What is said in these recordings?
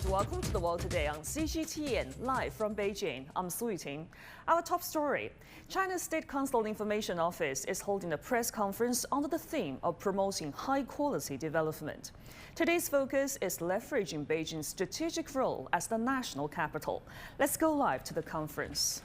and welcome to The World Today on CGTN, live from Beijing. I'm Su Yuting. Our top story: China's State Council Information Office is holding a press conference under the theme of promoting high-quality development. Today's focus is leveraging Beijing's strategic role as the national capital. Let's go live to the conference.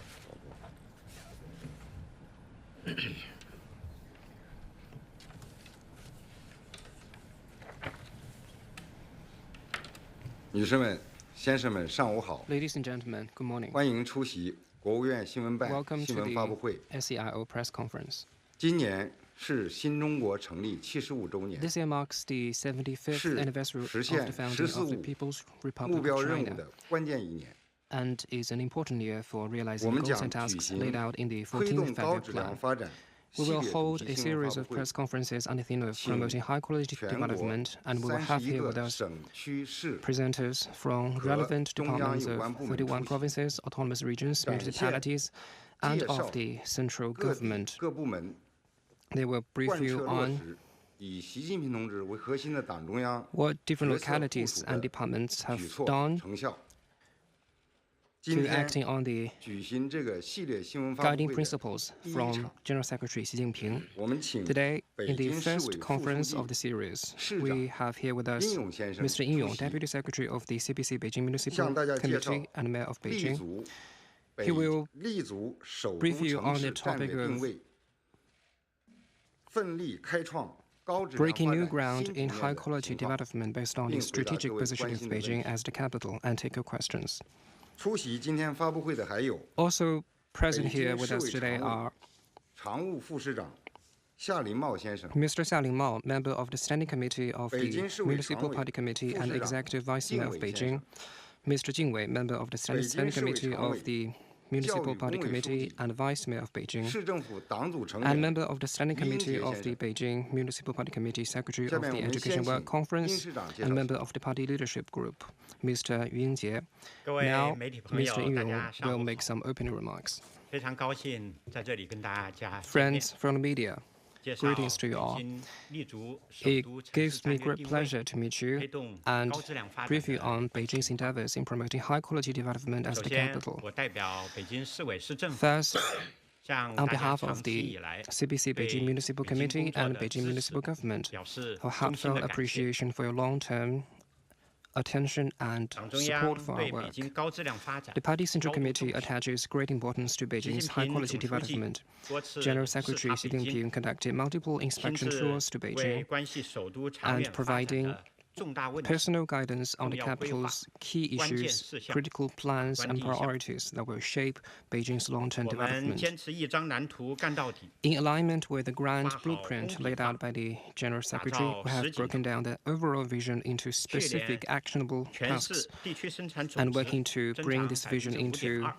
女士们、先生们，上午好！ Ladies and gentlemen, good morning. 欢迎出席国务院新闻办 Welcome 新 to 闻发布会。 the SCIO press conference. 今年是新中国成立75周年， This year marks the 75th 是 anniversary of 实现 the founding “十四 of the 五” People's 目 Republic 标 of 任务 China 的关键一年。 and is an important year for 我 realizing 们 goals 将 and 举 tasks 行 laid out in the 推 14th 动高 Five-Year 质量 Plan. 发展 We 系 will 列主 hold 题 a 新闻 series 发 of 布会 press， conferences on the theme of 请 promoting high-quality 全国 development, and we will have 31 here with 个 us 省区市 presenters from 和 relevant 中央 departments 有 of 关部门 31出席， provinces, autonomous regions, 展现 municipalities, and 介绍 of the central 各地 government. 各部门 They will brief 贯彻 you 落 on 实以习近平同志为核心的党中央 what different 角色部 localities 署 and 的 departments 举 have 措 done 成效。今 to 天 acting on the 举行这个系列新闻发布 guiding 会的 principles 第一 from 场， General Secretary Xi Jinping. 我们请 Today, 北 in the 京市 first 委副书 conference of 记 the series, 市长 we have here with us 殷勇先生 Mr. Yin 出 Yong, 席， Deputy Secretary of the CPC Beijing 向 Municipal 大家介绍 Committee and Mayor of 立 Beijing. 足 He will 立足首都 brief you 城 on the 市战略 topic 定 of 位，奋力开创高质量 breaking 发 new 展 ground 新局 in 面的 high-quality 情况。 development based on the 并回答各 strategic 位 position 关 of 心的问 Beijing 题。 as the capital and take your questions. 出席今天发布会的还有 Also present 北 here 京 with 市 us 委 today 常委 are 常务副市长夏林茂先生， Mr. Xia Lingmao, member of the Standing Committee of 北 the 京市委常 Municipal 委 Party Committee 副 and 市长 Executive Vice 靳 Mayor of 伟先 Beijing, 生， Mr. Jing Wei, member of the 北 Standing 京市 Committee 委常 of 委 the Municipal 教育 Party 工委书 Committee 记 and Vice Mayor of Beijing, 市政府党组成 and 员 member of the Standing 殷英 Committee 杰 of 先 the 生。 Beijing Municipal Party Committee, Secretary 下 of 面 the 我们 Education 先 Work 请殷 Conference, 市长介 and 绍。 member of the Party Leadership Group, Mr. Yu Yingjie. 各位 Now, 媒体朋友， Mr. Yin 大家 Yong 上 will 午 make 好！ some opening remarks. 非常高兴在这里跟大家见面， Friends from the media, 介绍 greetings to you all. 北京立足首 It 都城市 gives 战 me 略 great 定位， pleasure to meet you 推动 and 高质量发展 brief you 的 on Beijing's endeavors in promoting high-quality development as 首 the 先， capital. 我代表北京市委市政府 First, 向 on 大家 behalf 长 of 期 the 以来 CPC 对 Beijing Municipal 北京 Committee 工作 and 的 Beijing 支持 Municipal Government 表示 for 衷心 heartfelt 的感谢。 appreciation for your long-term attention and 党中央 support for our 对北 work. 京高质量发展 The Party Central 高度 Committee 重视。 attaches great importance to 习 Beijing's 近平 high-quality 总书记 development. 多次 General 视察 Secretary Xi 北京， Jinping conducted multiple 亲 inspection 自 tours to 为 Beijing 关系首都长 and 远发展 providing 的重大问题 personal guidance on the 重要规划 capital's key 关键 issues, 事项 critical plans, 关 and 键项 priorities that will shape Beijing's long-term 我们 development. 坚持一张蓝图干到底， In alignment with the grand 画好 blueprint 工笔 laid 画， out by the General 打 Secretary, 造 we have 实景 broken down the overall vision into 确 specific 联 actionable 全 tasks 市地区生产总 and 值 working to 增 bring 长 this vision 5.2%， into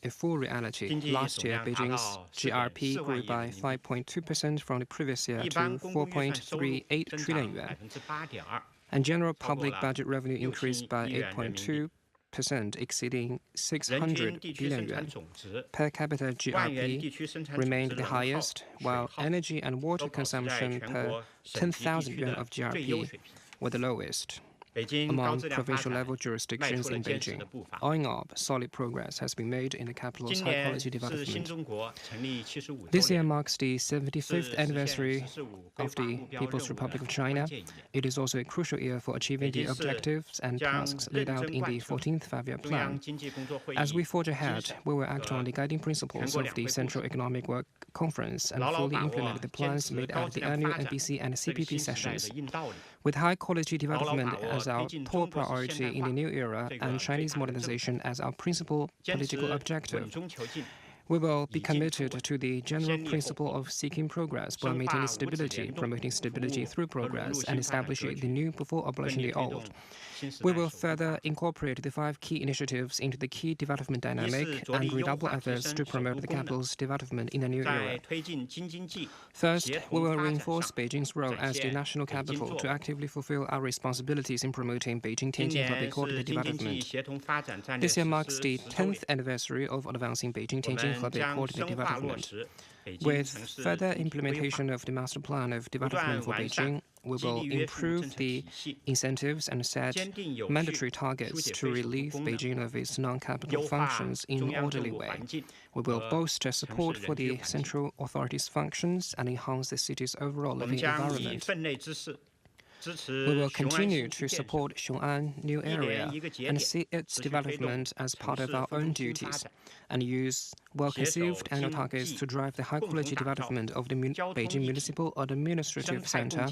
a full reality. 经济 Last 总 year, 量达 Beijing's 到 GRP 4.4 万 grew 亿 by 人民币， 5.2% from the previous year 一 to 般公共预算收入 4.38增 trillion 长 yuan, 8.2%， and general 超过 public 了 budget revenue increased by 6000亿元人民币。 8.2%, exceeding 人均 600地区 billion 生产 yuan. 总值 Per capita 万元 GRP 地区生产总值 remained 的 the 能耗、 highest, 水 while 耗 energy and water 都保持在 consumption 全 per 国省级地 10,000 区 yuan 的 of 最优 GRP 水平。 were the lowest 北京高 among 质量发 provincial 展 level 迈 jurisdictions 出了 in 坚实 Beijing. 的步伐。 All in all, solid progress has been made in the capital's 今年 high-quality 是新 development. 中国成立75 周 This year 年， marks the 是 75th 实现 anniversary “十四五”规 of 划 the 目标任 People's 务 Republic 的 of 关 China. 键一年。 It is also a crucial year for achieving the 北京市 objectives and 将 tasks laid 认 out 真 in 贯 the 彻 14th Five-Year 中央 Plan. 经济工作会议 As we forge 精 ahead, 神 we will act 和 on the guiding principles 全国 of 两 the 会部 Central 署， Economic Work Conference and 牢牢 fully 把握 implement the 坚 plans 持 made 高 at 质 the 量 annual 发展 NPC and 这个 CPP 新时代的 sessions. 硬道理， With high-quality 牢牢 development 把握 as our 推进 top 中国式 priority 现代 in 化 the new era 这个 and 最 Chinese 大的政 modernization as our principal 坚持 political 稳 objective. 中求进， We will be 以进促 committed 稳， to the general 先立后 principle 攻， of seeking progress while 深化 maintaining 五指 stability, 联动， promoting 服 stability 务 through 和融入 progress, 新 and 发展格 establishing 局， the new before 奋 abolishing 力 the 推动 old. 新时 We 代 will 首都发 further 展。 incorporate the 5 key initiatives into the key development 一 dynamic 是着力 and 优 redouble 化提 efforts 升 to 首 promote 都 the 功能， capital's development in the new 在 era. 推进京津冀 First, 协 we 同 will 发展 reinforce 上 Beijing's role 展 as the 现 national 北京 capital 作 to 为。 actively fulfill our responsibilities in promoting 今 Beijing-Tianjin 年 public 是 quality 京津冀 development. 协同发展战略 This 实 year marks 施 the 10周年 10th。anniversary of advancing 我 Beijing-Tianjin 们 Hebei coordinate development. With further implementation of the master plan of development for Beijing, we will improve the incentives and set mandatory targets to relieve Beijing of its non-capital functions in an orderly way. We will bolster support for the central authorities' functions and enhance the city's overall living environment. We will continue to support Xiong'an New Area and see its development as part of our own duties, and use well-conceived annual targets to drive the high-quality development of the Beijing Municipal Administrative Center.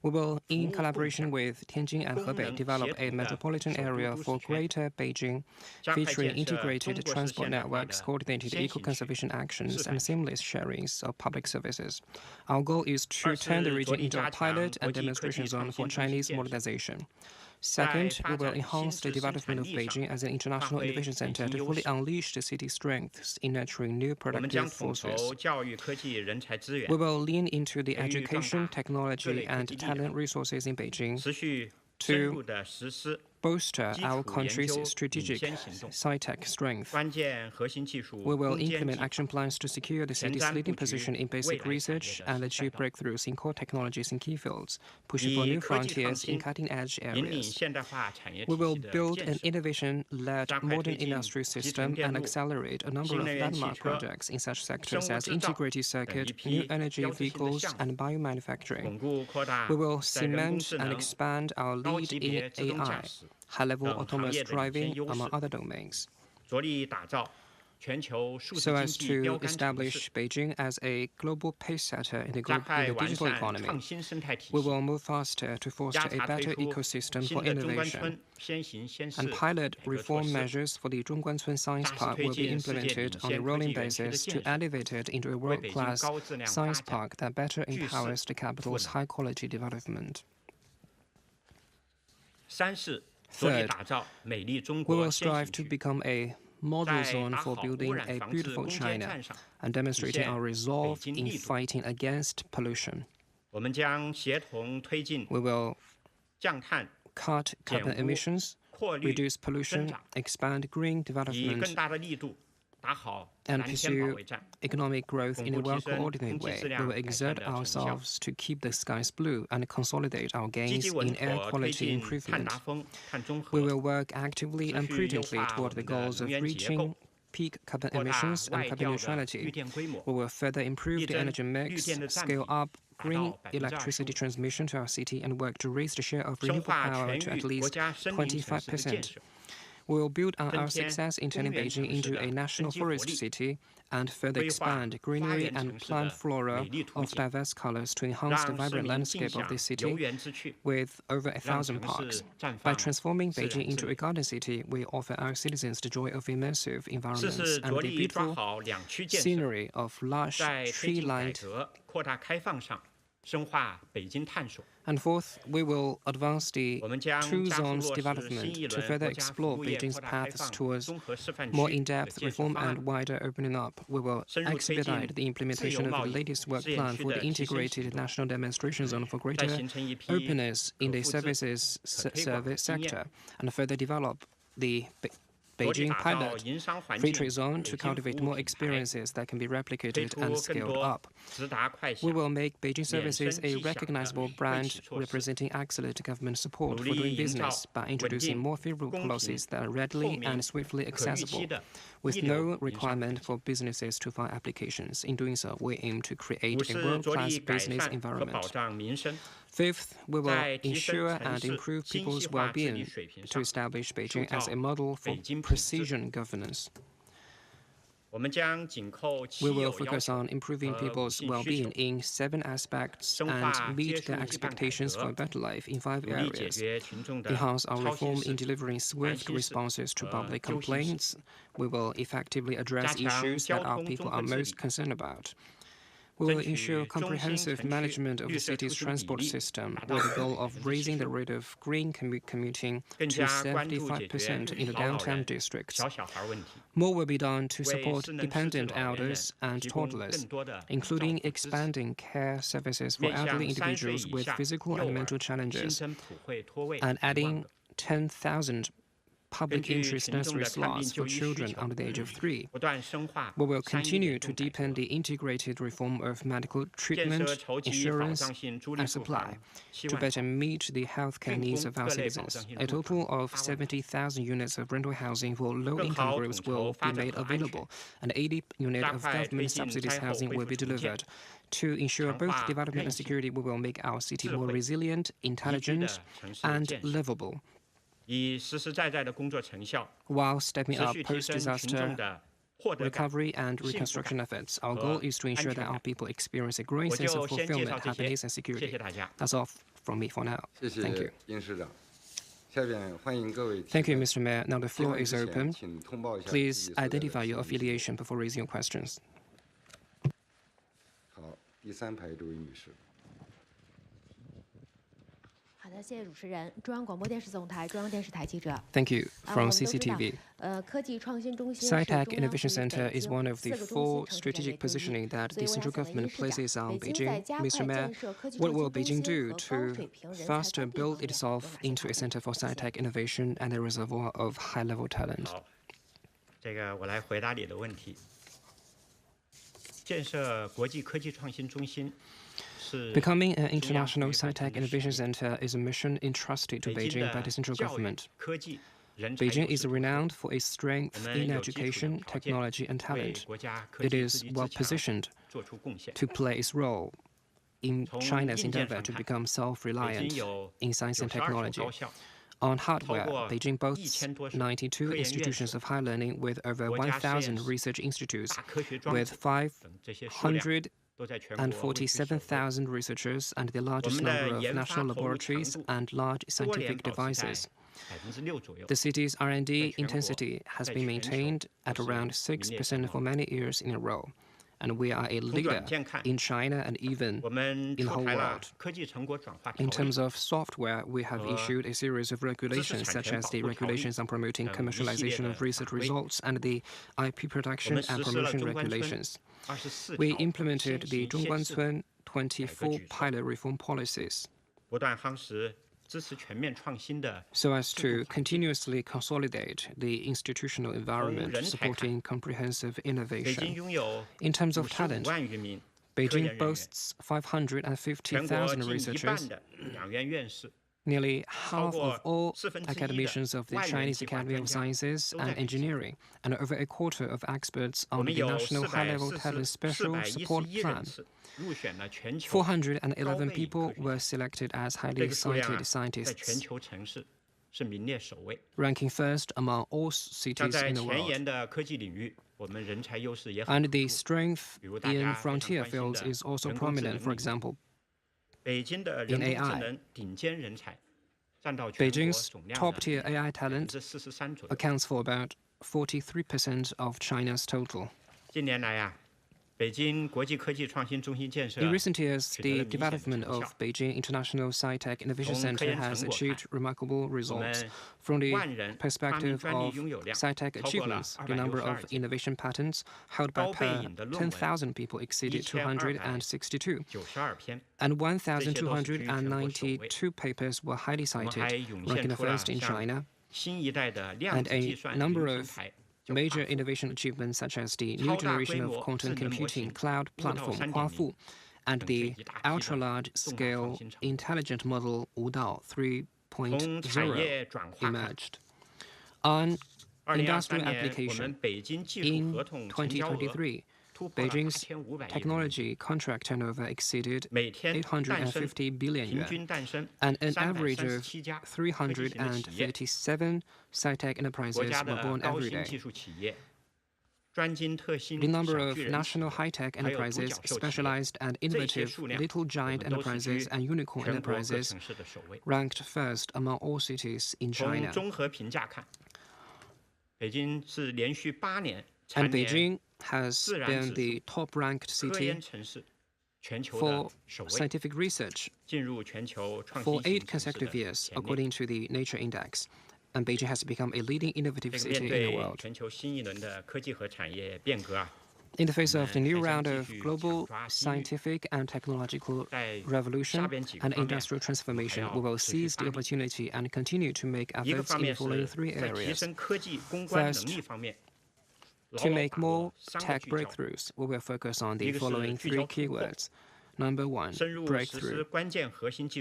We will, in collaboration with Tianjin and Hebei, develop a metropolitan area for Greater Beijing, featuring integrated transport networks, coordinated eco-conservation actions, and seamless sharings of public services. Our goal is to turn the region into a pilot and demonstration zone for Chinese modernization. Second, we will enhance the development of Beijing as an international innovation center to fully unleash the city's strengths in nurturing new productive forces. We will lean into the education, technology, and talent resources in Beijing to bolster our country's strategic sci-tech strength. We will implement action plans to secure the city's leading position in basic research and achieve breakthroughs in core technologies in key fields, pushing for new frontiers in cutting-edge areas. We will build an innovation-led modern industry system and accelerate a number of landmark projects in such sectors as integrated circuit, new energy vehicles, and biomanufacturing. We will cement and expand our lead in AI, high-level autonomous driving, among other domains, so as to establish Beijing as a global pace-setter in the digital economy. We will move faster to foster a better ecosystem for innovation, and pilot reform measures for the Zhongguancun Science Park will be implemented on a rolling basis to elevate it into a world-class science park that better empowers the capital's high-quality development. Third, we will strive to become a model zone for building a beautiful China and demonstrating our resolve in fighting against pollution. We will cut carbon emissions, reduce pollution, expand green development, and pursue economic growth in a well-coordinated way. We will exert ourselves to keep the skies blue and consolidate our gains in air quality improvement. We will work actively and prudently toward the goals of reaching peak carbon emissions and carbon neutrality. We will further improve the energy mix, scale up green electricity transmission to our city, and work to raise the share of renewable power to at least 25%. We will build on our success in turning Beijing into a national forest city and further expand greenery and plant flora of diverse colors to enhance the vibrant landscape of this city with over 1,000 parks. By transforming Beijing into a garden city, we offer our citizens the joy of immersive environments and the beautiful scenery of lush, tree-lined. And fourth, we will advance the two zones development to further explore Beijing's paths towards more in-depth reform and wider opening up. We will expedite the implementation of the latest work plan for the integrated national demonstration zone for greater openness in the service sector, and further develop the Beijing pilot free trade zone to cultivate more experiences that can be replicated and scaled up. We will make Beijing services a recognizable brand representing excellent government support for doing business by introducing more favorable policies that are readily and swiftly accessible, with no requirement for businesses to file applications. In doing so, we aim to create a world-class business environment. Fifth, we will ensure and improve people's well-being to establish Beijing as a model for precision governance. We will focus on improving people's well-being in 7 aspects and meet their expectations for a better life in 5 areas. Enhance our reform in delivering swift responses to public complaints. We will effectively address issues that our people are most concerned about. We will ensure comprehensive management of the city's transport system with the goal of raising the rate of green commuting to 75% in the downtown districts. More will be done to support dependent elders and toddlers, including expanding care services for elderly individuals with physical and mental challenges, and adding 10,000 public interest nursery slots for children under the age of 3. We will continue to deepen the integrated reform of medical treatment, insurance, and supply to better meet the healthcare needs of our citizens. A total of 70,000 units of rental housing for low-income groups will be made available, and 80 units of government subsidies housing will be delivered. To ensure both development and security, we will make our city more resilient, intelligent, and livable, while stepping up post-disaster recovery and reconstruction efforts. Our goal is to ensure that our people experience a growing sense of fulfillment, happiness, and security. That's all from me for now. Thank you. Thank you, Mr. Mayor. Now the floor is open. Please identify your affiliation before raising your questions. 第3排这位女士。好的，谢谢主持人。中央广播电视总台、中央电视台记者。Thank you. From CCTV. 科技创新中心 SciTech Innovation Center is one of the 4 strategic positioning that the central government places on Beijing. Mr. Mayor, what will Beijing do to faster build itself into a center for SciTech innovation and a reservoir of high-level talent? 好，这个我来回答你的问题。建设国际科技创新中心。 Becoming an international SciTech innovation center is a mission entrusted to Beijing by the central government. Beijing is renowned for its strength in education, technology, and talent. It is well positioned to play its role in China's endeavor to become self-reliant in science and technology. On hardware, Beijing boasts 92 institutions of higher learning with over 1,000 research institutes, with 547,000 researchers and the largest number of national laboratories and large scientific devices. The city's R&D intensity has been maintained at around 6% for many years in a row, and we are a leader in China and even in the whole world. In terms of software, we have issued a series of regulations, such as the regulations on promoting commercialization of research results and the IP production and promotion regulations. We implemented the Zhongguancun 24 pilot reform policies so as to continuously consolidate the institutional environment supporting comprehensive innovation. In terms of talent, Beijing boasts 550,000 researchers. Nearly half of all academicians of the Chinese Academy of Sciences and Engineering, and over a quarter of experts on the National High-Level Talent Special Support Plan. 411 people were selected as highly cited scientists, ranking first among all cities in the world. And the strength in frontier fields is also prominent. For example, in AI, Beijing's top-tier AI talent accounts for about 43% of China's total. In recent years, the development of Beijing International SciTech Innovation Center has achieved remarkable results. From the perspective of SciTech achievements, the number of innovation patents held by per 10,000 people exceeded 262, and 1,292 papers were highly cited, ranking the first in China, and a number of major innovation achievements such as the new generation of quantum computing cloud platform Huafu and the ultra-large-scale intelligent model Wudao 3.0 emerged. On industrial application, in 2023, Beijing's technology contract turnover exceeded 850 billion yuan, and an average of 337 SciTech enterprises were born every day. The number of national high-tech enterprises, specialized and innovative little giant enterprises, and unicorn enterprises ranked first among all cities in China. And Beijing has been the top-ranked city for scientific research for 8 consecutive years, according to the Nature Index. And Beijing has become a leading innovative city in the world. In the face of the new round of global scientific and technological revolution and industrial transformation, we will seize the opportunity and continue to make efforts in the following three areas. First, to make more tech breakthroughs, we will focus on the following three keywords. Number one, breakthrough.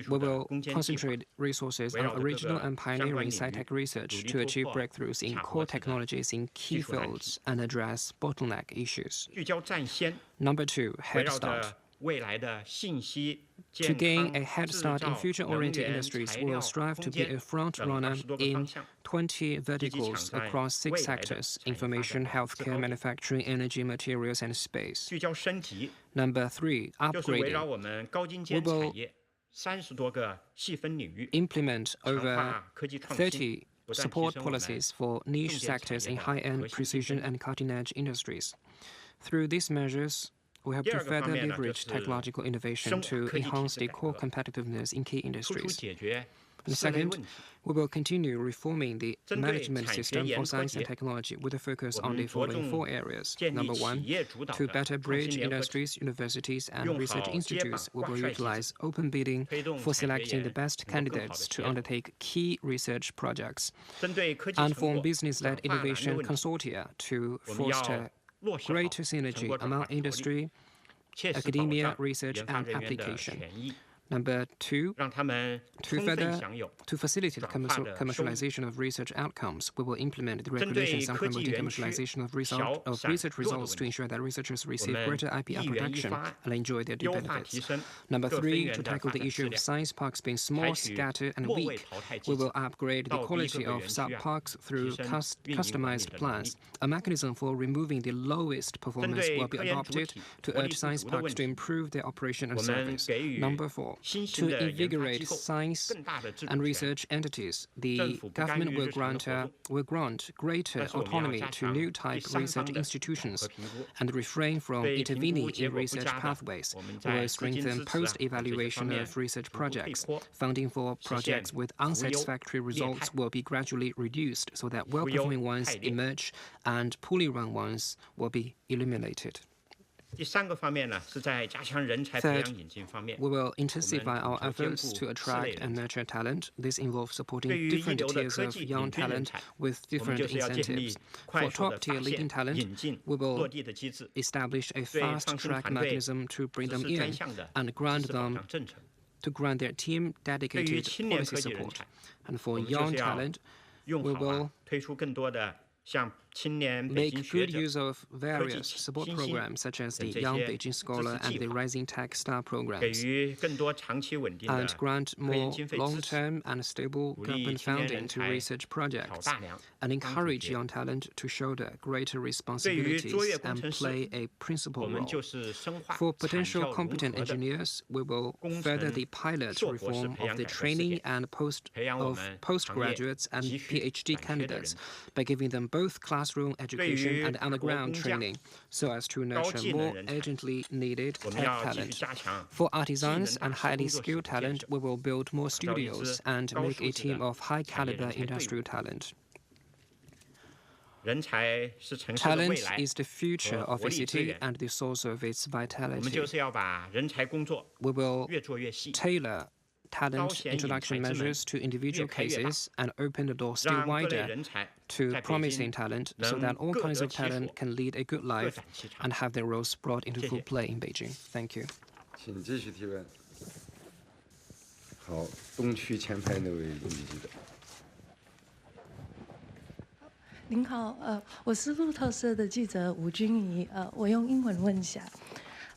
We will concentrate resources on original and pioneering sci-tech research to achieve breakthroughs in core technologies in key fields and address bottleneck issues. Number two, head start. To gain a head start in future-oriented industries, we will strive to be a front-runner in 20 verticals across 6 sectors: information, healthcare, manufacturing, energy, materials, and space. Number three, upgrading. We will implement over 30 support policies for niche sectors in high-end, precision, and cutting-edge industries. Through these measures, we hope to further leverage technological innovation to enhance the core competitiveness in key industries. And second, we will continue reforming the management system for science and technology with a focus on the following 4 areas. Number one, to better bridge industries, universities, and research institutes, we will utilize open bidding for selecting the best candidates to undertake key research projects, and form business-led innovation consortia to foster greater synergy among industry, academia, research, and application. Number two, to facilitate the commercialization of research outcomes, we will implement the regulations on promoting commercialization of research results to ensure that researchers receive greater IPR protection and enjoy their due benefits. Number three, to tackle the issue of science parks being small, scattered, and weak, we will upgrade the quality of sub-parks through customized plans. A mechanism for removing the lowest performance will be adopted to urge science parks to improve their operation and service. Number four, to invigorate science and research entities, the government will grant greater autonomy to new type research institutions and refrain from intervening in research pathways. We will strengthen post-evaluation of research projects. Funding for projects with unsatisfactory results will be gradually reduced so that well-performing ones emerge and poorly run ones will be eliminated. Third, we will intensify our efforts to attract and nurture talent. This involves supporting different tiers of young talent with different incentives. For top-tier leading talent, we will establish a fast-track mechanism to bring them in and grant their team dedicated policy support. And for young talent, we will make good use of various support programs such as the Young Beijing Scholar and the Rising Tech Star programs, and grant more long-term and stable government funding to research projects, and encourage young talent to shoulder greater responsibilities and play a principal role. For potential competent engineers, we will further the pilot reform of the training and postgraduates and PhD candidates by giving them both classroom education and on-the-ground training so as to nurture more urgently needed tech talent. For artisans and highly skilled talent, we will build more studios and make a team of high-caliber industrial talent. Talent is the future of a city and the source of its vitality. We will tailor talent introduction measures to individual cases and open the door still wider to promising talent so that all kinds of talent can lead a good life and have their roles brought into full play in Beijing. Thank you. 请继续提问。好，东区前排那位女记者。您好，我是路透社的记者吴君怡，我用英文问一下。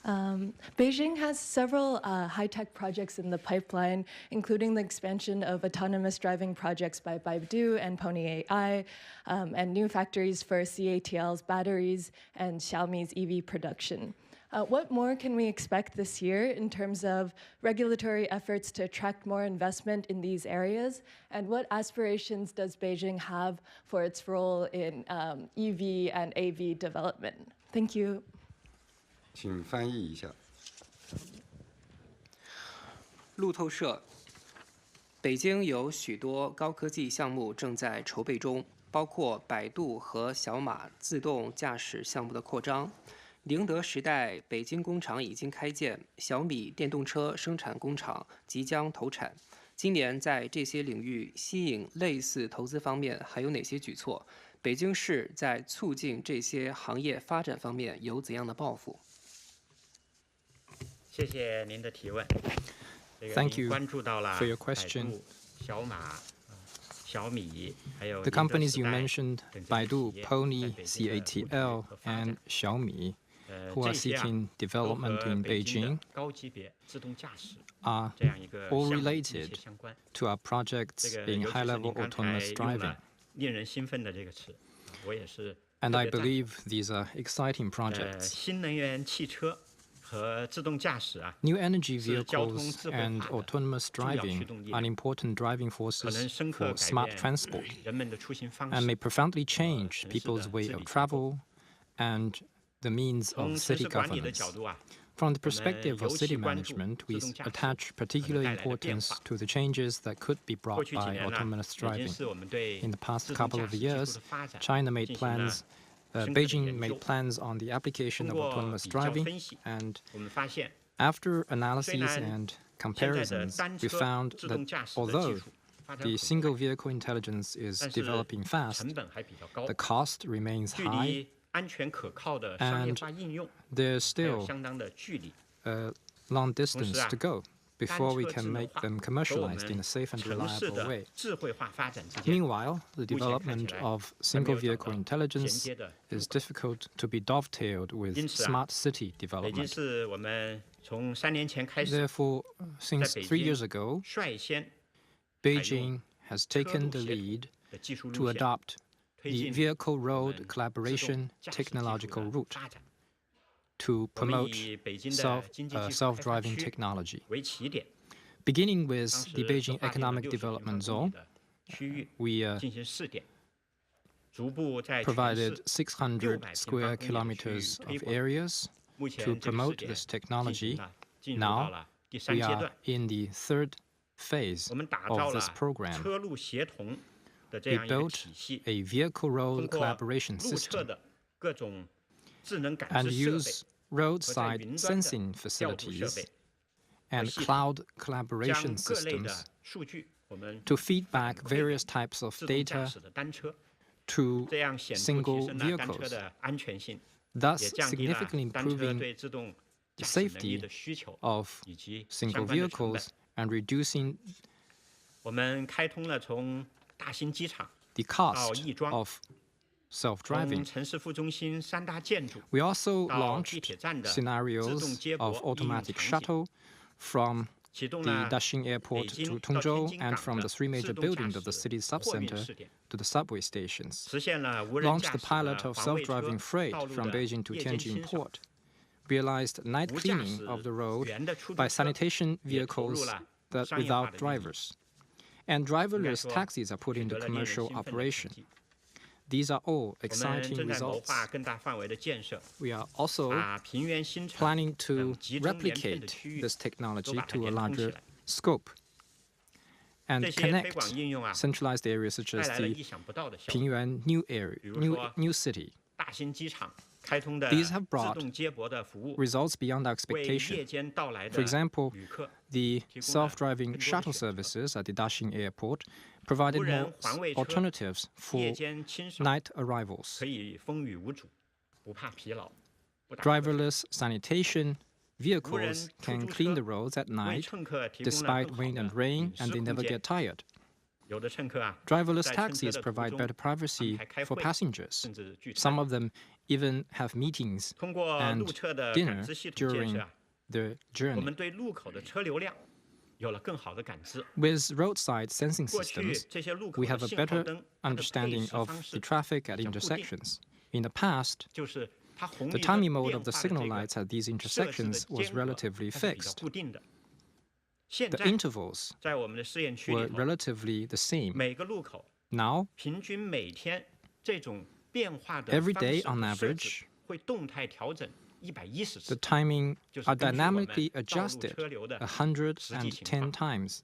Beijing has several high-tech projects in the pipeline, including the expansion of autonomous driving projects by Baidu and Pony AI, and new factories for CATL's batteries and Xiaomi's EV production. What more can we expect this year in terms of regulatory efforts to attract more investment in these areas? And what aspirations does Beijing have for its role in EV and AV development? Thank you. 请翻译一下。路透社，北京有许多高科技项目正在筹备中，包括百度和小马自动驾驶项目的扩张。宁德时代北京工厂已经开建，小米电动车生产工厂即将投产。今年在这些领域吸引类似投资方面还有哪些举措？北京市在促进这些行业发展方面有怎样的抱负？谢谢您的提问。Thank you 关注到了 for your question. 小马、小米，还有 The companies you mentioned, Baidu, Pony, CATL, and Xiaomi, who are seeking development in Beijing, are all related to our projects in high-level autonomous driving. And I believe these are exciting projects. 新能源汽车 New energy vehicles and autonomous driving are important driving forces for smart transport and may profoundly change people's way of travel and the means of city governance. From the perspective of city management, we attach particular importance to the changes that could be brought by autonomous driving. In the past couple of years, Beijing made plans on the application of autonomous driving, and after analyses and comparisons, we found that although the single vehicle intelligence is developing fast, the cost remains high, and there's still a long distance to go before we can make them commercialized in a safe and reliable way. Meanwhile, the development of single vehicle intelligence is difficult to be dovetailed with smart city development. Therefore, since 3 years ago, Beijing has taken the lead to adopt the vehicle road collaboration technological route to promote self-driving technology. Beginning with the Beijing Economic Development Zone, we provided 600 square kilometers of areas to promote this technology. Now, we are in the third phase of this program. We built a vehicle road collaboration system and use roadside sensing facilities and cloud collaboration systems to feed back various types of data to single vehicles, thus significantly improving the safety of single vehicles and reducing the cost of self-driving. We also launched scenarios of automatic shuttle from the Daxing Airport to Tongzhou and from the 3 major buildings of the city's subcenter to the subway stations. Launched the pilot of self-driving freight from Beijing to Tianjin Port. Realized night cleaning of the road by sanitation vehicles without drivers. And driverless taxis are put into commercial operation. These are all exciting results. We are also planning to replicate this technology to a larger scope and connect centralized areas such as the Pingyuan New City. These have brought results beyond our expectation. For example, the self-driving shuttle services at the Daxing Airport provided more alternatives for night arrivals. Driverless sanitation vehicles can clean the roads at night despite wind and rain, and they never get tired. Driverless taxis provide better privacy for passengers. Some of them even have meetings and dinner during the journey. With roadside sensing systems, we have a better understanding of the traffic at intersections. In the past, the timing mode of the signal lights at these intersections was relatively fixed. The intervals were relatively the same. Now, every day on average, the timing are dynamically adjusted 110 times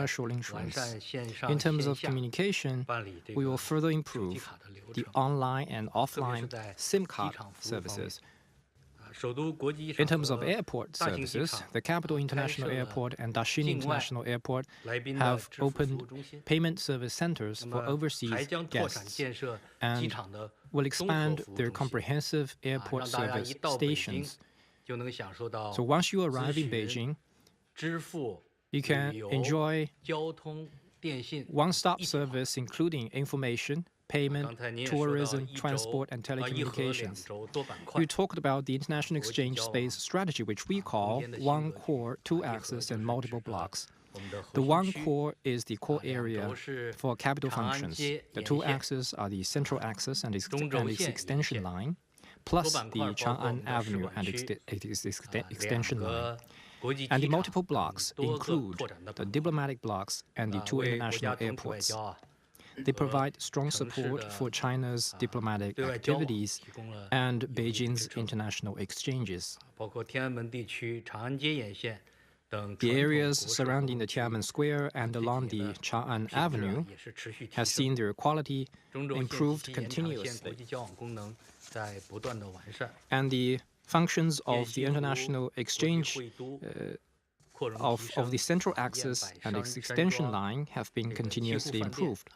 commercial insurance. In terms of communication, we will further improve the online and offline SIM card services. In terms of airport services, the Capital International Airport and Daxing International Airport have opened payment service centers for overseas guests and will expand their comprehensive airport service stations. So once you arrive in Beijing, you can enjoy one-stop service including information, payment, tourism, transport, and telecommunications. You talked about the international exchange space strategy, which we call one core, two axis, and multiple blocks. The one core is the core area for capital functions. The two axes are the central axis and its extension line, plus the Chang'an Avenue and its extension line. And the multiple blocks include the diplomatic blocks and the two international airports. They provide strong support for China's diplomatic activities and Beijing's international exchanges. The areas surrounding the Tiananmen Square and along the Chang'an Avenue has seen their quality improved continuously. And the functions of the international exchange of the central axis and its extension line have been continuously improved.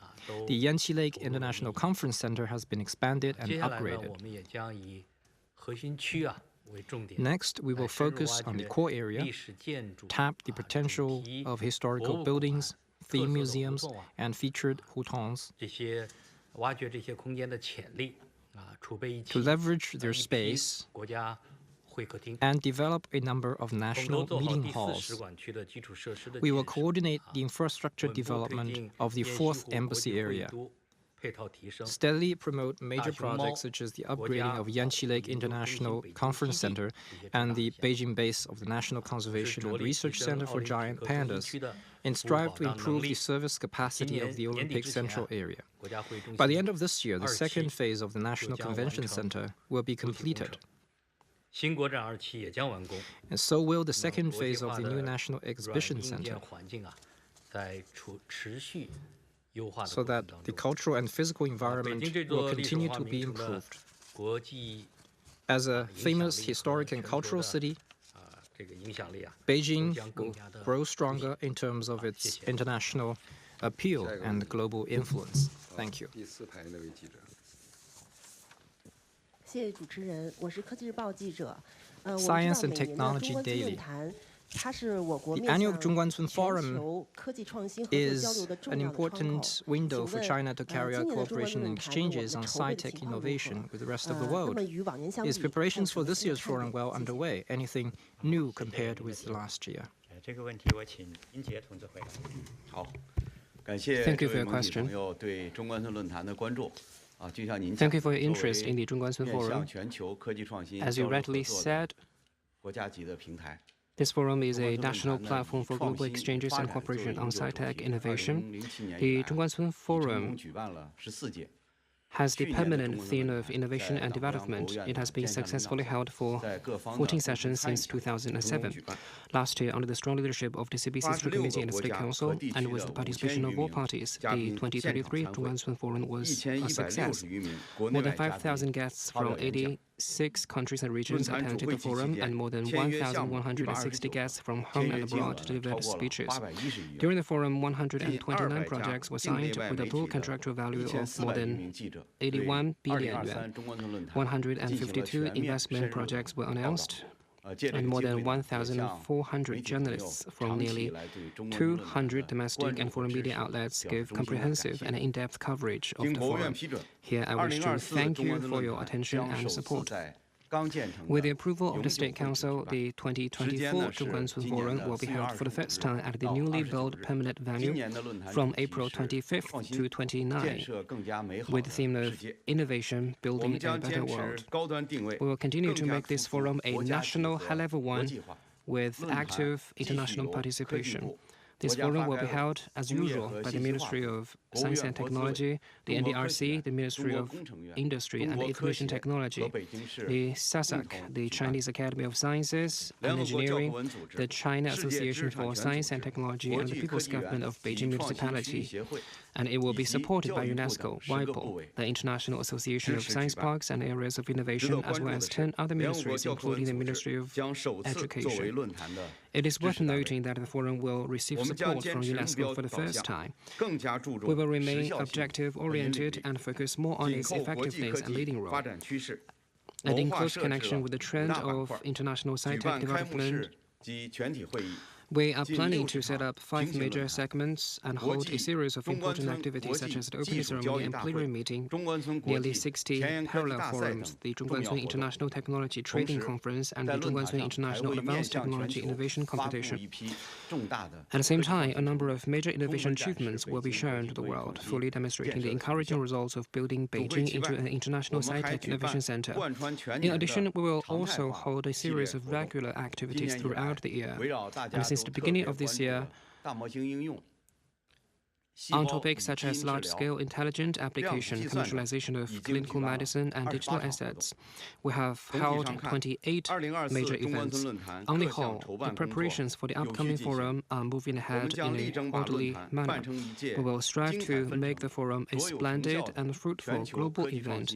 The Yanqi Lake International Conference Center has been expanded and upgraded. Next, we will focus on the core area, tap the potential of historical buildings, theme museums, and featured hutongs to leverage their space and develop a number of national meeting halls. We will coordinate the infrastructure development of the fourth embassy area, steadily promote major projects such as the upgrading of Yanqi Lake International Conference Center and the Beijing base of the National Conservation and Research Center for Giant Pandas, and strive to improve the service capacity of the Olympic Central area. By the end of this year, the second phase of the National Convention Center will be completed. And so will the second phase of the new National Exhibition Center, so that the cultural and physical environment will continue to be improved. As a famous historic and cultural city, Beijing will grow stronger in terms of its international appeal and global influence. Thank you. Science and Technology Daily. The annual Zhongguancun Forum is an important window for China to carry out cooperation and exchanges on sci-tech innovation with the rest of the world. Is preparations for this year's forum well underway? Anything new compared with last year? Thank you for your question. Thank you for your interest in the Zhongguancun Forum. As you rightly said, this forum is a national platform for global exchanges and cooperation on sci-tech innovation. The Zhongguancun Forum has the permanent theme of innovation and development. It has been successfully held for 14 sessions since 2007. Last year, under the strong leadership of the CPC Central Committee and the State Council, and with the participation of all parties, the 2023 Zhongguancun Forum was a success. More than 5,000 guests from 86 countries and regions attended the forum, and more than 1,160 guests from home and abroad delivered speeches. During the forum, 129 projects were signed with a total contractual value of more than 81 billion yuan. 152 investment projects were announced, and more than 1,400 journalists from nearly 200 domestic and foreign media outlets gave comprehensive and in-depth coverage of the forum. Here, I wish to thank you for your attention and support. With the approval of the State Council, the 2024 Zhongguancun Forum will be held for the first time at the newly built permanent venue from April 25th to 29th, with the theme of Innovation, Building a Better World. We will continue to make this forum a national high-level one with active international participation. This forum will be held, as usual, by the Ministry of Science and Technology, the NDRC, the Ministry of Industry and Information Technology, the SASAC, the Chinese Academy of Sciences and Engineering, the China Association for Science and Technology, and the People's Government of Beijing Municipality. And it will be supported by UNESCO, WIPO, the International Association of Science Parks and Areas of Innovation, as well as 10 other ministries, including the Ministry of Education. It is worth noting that the forum will receive support from UNESCO for the first time. We will remain objective-oriented and focus more on its effectiveness and leading role. And in close connection with the trend of international sci-tech development, we are planning to set up 5 major segments and hold a series of important activities such as the opening ceremony and plenary meeting, nearly 60 parallel forums, the Zhongguancun International Technology Trading Conference and the Zhongguancun International Advanced Technology Innovation Competition. At the same time, a number of major innovation achievements will be shown to the world, fully demonstrating the encouraging results of building Beijing into an international sci-tech innovation center. In addition, we will also hold a series of regular activities throughout the year. And since the beginning of this year, on topics such as large-scale intelligent application, commercialization of clinical medicine, and digital assets, we have held 28 major events. On the whole, the preparations for the upcoming forum are moving ahead in an orderly manner. We will strive to make the forum a splendid and fruitful global event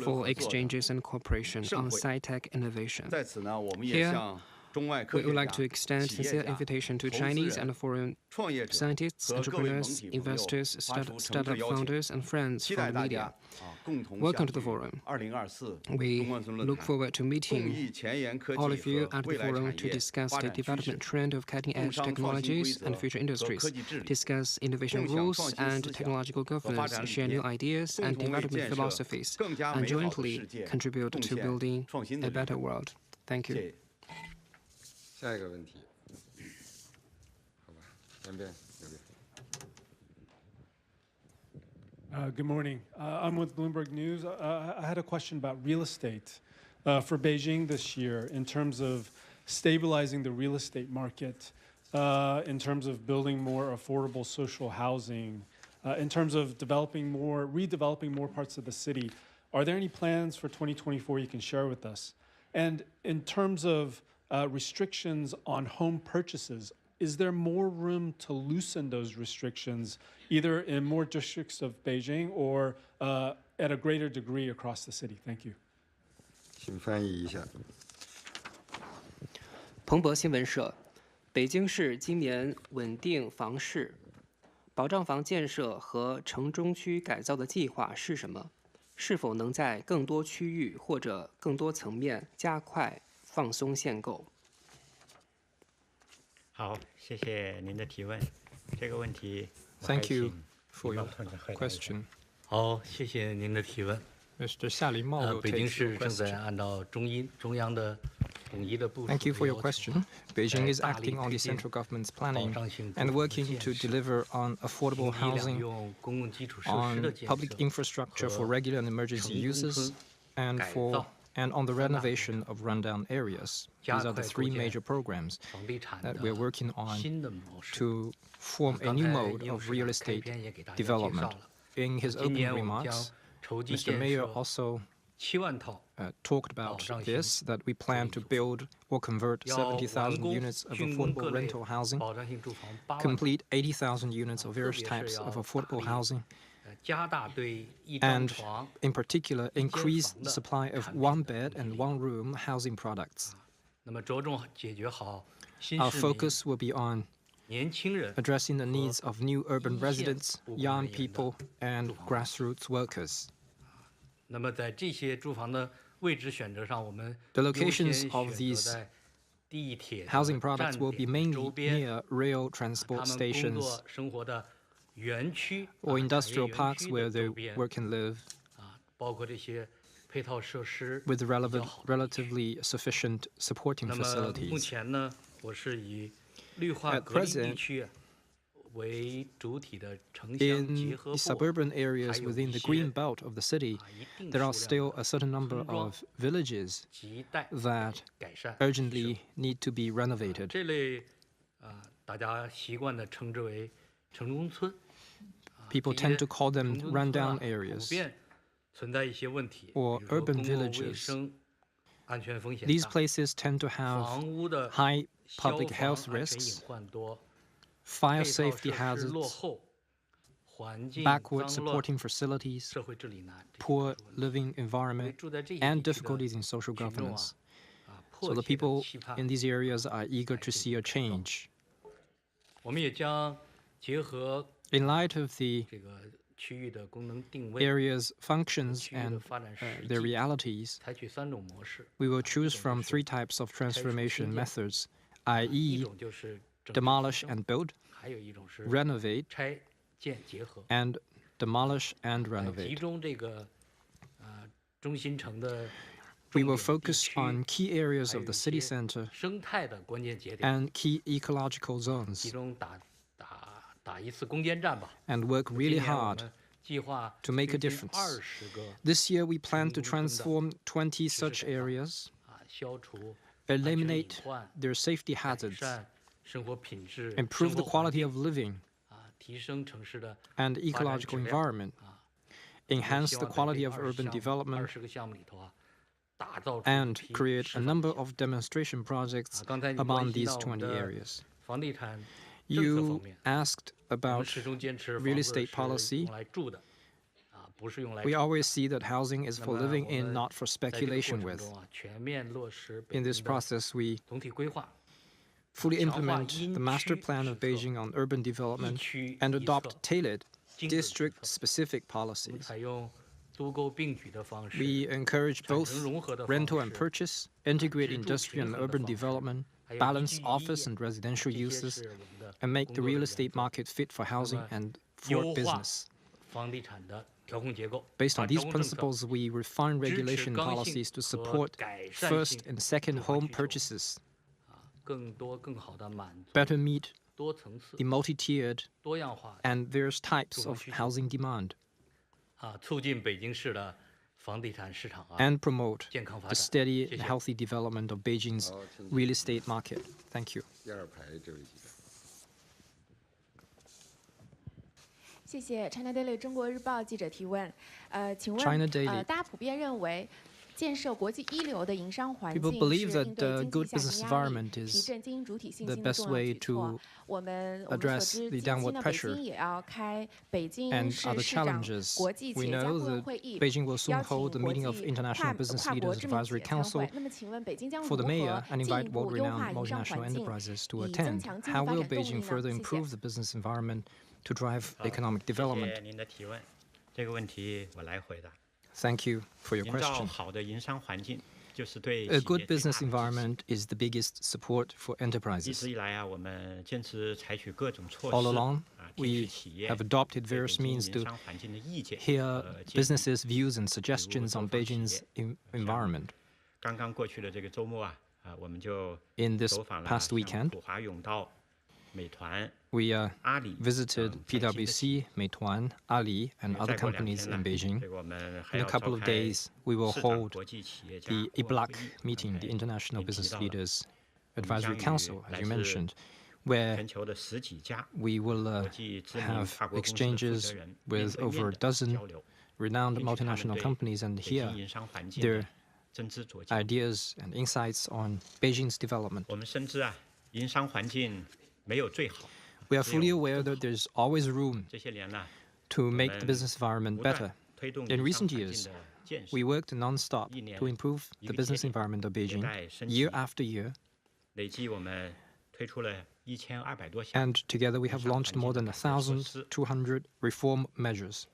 for exchanges and cooperation on sci-tech innovation. Here, we would like to extend sincere invitation to Chinese and foreign scientists, entrepreneurs, investors, startup founders, and friends from the media. Welcome to the forum. We look forward to meeting all of you at the forum to discuss the development trend of cutting-edge technologies and future industries, discuss innovation rules and technological governance, share new ideas and development philosophies, and jointly contribute to building a better world. Thank you. 下一个问题，好吧，前边有个。 Good morning. I'm with Bloomberg News. I had a question about real estate for Beijing this year in terms of stabilizing the real estate market, in terms of building more affordable social housing, in terms of redeveloping more parts of the city. Are there any plans for 2024 you can share with us? And in terms of restrictions on home purchases, is there more room to loosen those restrictions, either in more districts of Beijing or at a greater degree across the city? Thank you. 请翻译一下。彭博新闻社，北京市今年稳定房市，保障房建设和城中区改造的计划是什么？是否能在更多区域或者更多层面加快 放松限购。好，谢谢您的提问。这个问题 Thank you for your question. 好，谢谢您的提问。Mr. 夏林茂 will 北京 take your 市正在 question. 按照中央的统一的部署。 Thank you for your question. Beijing is acting on the central government's planning and working to deliver on affordable housing, on public infrastructure for regular and emergency users, and on the renovation of rundown areas. These are the 3 major programs that we're working on to form a new mode of real estate development. In his opening remarks, Mr. Mayor also talked about this, that we plan to build or convert 70,000 units of affordable rental housing, complete 80,000 units of various types of affordable housing, and in particular increase the supply of 1-bed and 1-room housing products. Our focus will be on addressing the needs of new urban residents, young people, and grassroots workers. The locations of these housing products will be mainly near rail transport stations or industrial parks where they work and live, with relatively sufficient supporting facilities. At present, in suburban areas within the green belt of the city, there are still a certain number of villages that urgently need to be renovated. People tend to call them rundown areas or urban villages. These places tend to have high public health risks, fire safety hazards, backward supporting facilities, poor living environment, and difficulties in social governance. So the people in these areas are eager to see a change. In light of the area's functions and their realities, we will choose from 3 types of transformation methods, i.e., demolish and build, renovate, and demolish and renovate. We will focus on key areas of the city center and key ecological zones and work really hard to make a difference. This year we plan to transform 20 such areas, eliminate their safety hazards, improve the quality of living and ecological environment, enhance the quality of urban development, and create a number of demonstration projects among these 20 areas. You asked about real estate policy. We always see that housing is for living in, not for speculation with. In this process, we fully implement the master plan of Beijing on urban development and adopt tailored district-specific policies. We encourage both rental and purchase, integrate industrial and urban development, balance office and residential uses, and make the real estate market fit for housing and for business. Based on these principles, we refine regulation policies to support first and second home purchases, better meet the multi-tiered and various types of housing demand, and promote the steady and healthy development of Beijing's real estate market. Thank you. 谢谢 China Daily 中国日报记者提问。请问 China Daily. 大家普遍认为建设国际一流的营商环境 People 是 believe 应 that 对 the 经 good 济下 business 行压力、 environment 提 is 振经营主体信 the 心的 best 重要 way 举措 to。我们所 address 知， the 近期 downward 呢，北 pressure 京也要开北京 and 市 other 市长 challenges. 国际企 We 业家 know 顾问 that 会议， Beijing will 邀 soon 请 hold the 国 meeting of 际 International Business 跨国 Leaders 知名企 Advisory 业参 Council 会。那么，请问北京将 for 如 the 何 mayor and 进一 invite 步优化 world-renowned 营商 multinational 环境， enterprises to 以增 attend? 强经济 How 发 will 展动力 Beijing 呢？ further 谢谢。 improve the business environment to drive economic 谢谢 development? 您的提问，这个问题我来回答。 Thank you for your 营造 question. 好的营商环境，就是对 A 企 good 业最 business 大的支持。 environment is the biggest support for 一 enterprises. 直以来啊，我们坚持采取各种措 All 施 along, 啊，听取 we 企业 have adopted 对 various 北京 means 营 to 商环境的意见 hear 和建议。 businesses' views and suggestions on Beijing's environment. 刚刚过去的这个周末啊，我们就 In this 走访了 past 像 weekend, 普华永道、美团、 we 阿里 visited 等在新的企 PwC, 业 Meituan, Ali, and 再 other 过2 companies 天呢 in Beijing. 这个我们还 In 要 a couple 召 of 开 days, we will 市长 hold 国际企业家 the 顾问 IBLAC 会议 meeting, the 刚才 International 您提 Business 到了 Leaders 我们 Advisory 将与 Council, 来 as you 自 mentioned, where 全球的10几家 we will 国际知名 have 跨国公司的负责 exchanges 人面 with 对 over 面 a 的 dozen 交流， renowned 听取他们 multinational 对 companies and 北 hear 京营商环境 their 的真知灼见。 ideas and insights on Beijing's development. 我们深知啊，营商环境没有最好， We are 只有 fully aware that there's always room 这些年呢， to 我 make the 们 business environment 不断 better. 推动 In 营商 recent 环 years, 境的建设 we，worked non-stop 一年 to improve 一 the 个节 business 点， environment of 迭 Beijing 代升 year 级， after year, 累计我们推出了1200多项 and together we have 营商环 launched 境 more 的 than 改革措施， 1,200 reform measures.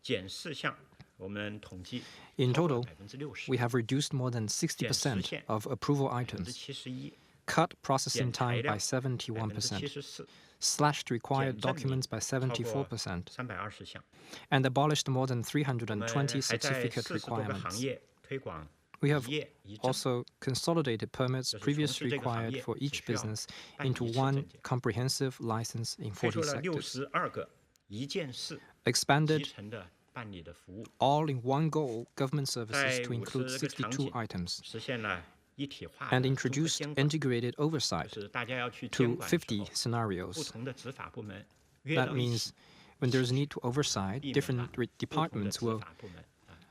减4项，我们统计 In 超过 total, 60%， we have reduced more than 60% of approval items, 71%， cut processing 减材 time 料 by 71%, 74%， slashed required 减证明 documents by 超过 74%, 320项。 and abolished more than 我们 320还在 certificate 40多个行 requirements. 业推广 We have 一业一证， also consolidated permits 就是从 previously 事这个行 required 业 for 只 each 需要 business 办 into 一次 one 证件， comprehensive license in 推出 40 了 sectors, 62个一件事集 expanded 成的办理的服务， all in one goal government services 在 to include 50个场 62景 items, 实现了 and introduced integrated oversight to 50 scenarios. That means when there's a need to oversight, different departments will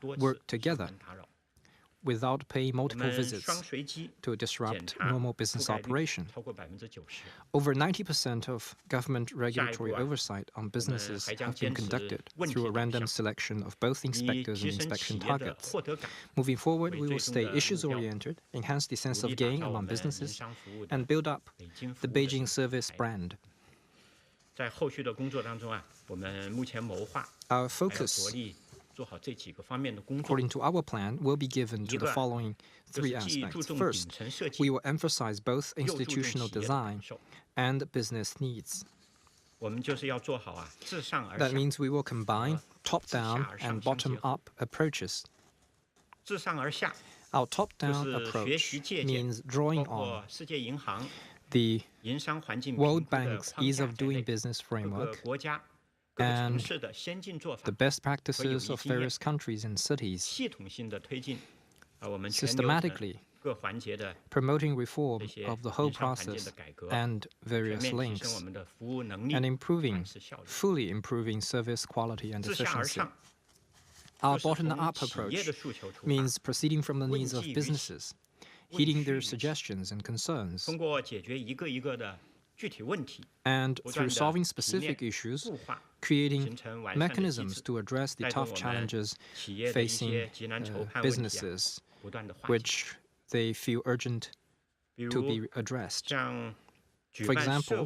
work together without paying multiple visits to disrupt normal business operation. Over 90% of government regulatory oversight on businesses have been conducted through a random selection of both inspectors and inspection targets. Moving forward, we will stay issues-oriented, enhance the sense of gain among businesses, and build up the Beijing service brand. Our focus, according to our plan, will be given to the following three aspects. First, we will emphasize both institutional design and business needs. That means we will combine top-down and bottom-up approaches. Our top-down approach means drawing on the World Bank's ease of doing business framework and the best practices of various countries and cities, systematically promoting reform of the whole process and various links, and fully improving service quality and efficiency. Our bottom-up approach means proceeding from the needs of businesses, heeding their suggestions and concerns, and through solving specific issues, creating mechanisms to address the tough challenges facing businesses, which they feel urgent to be addressed. For example,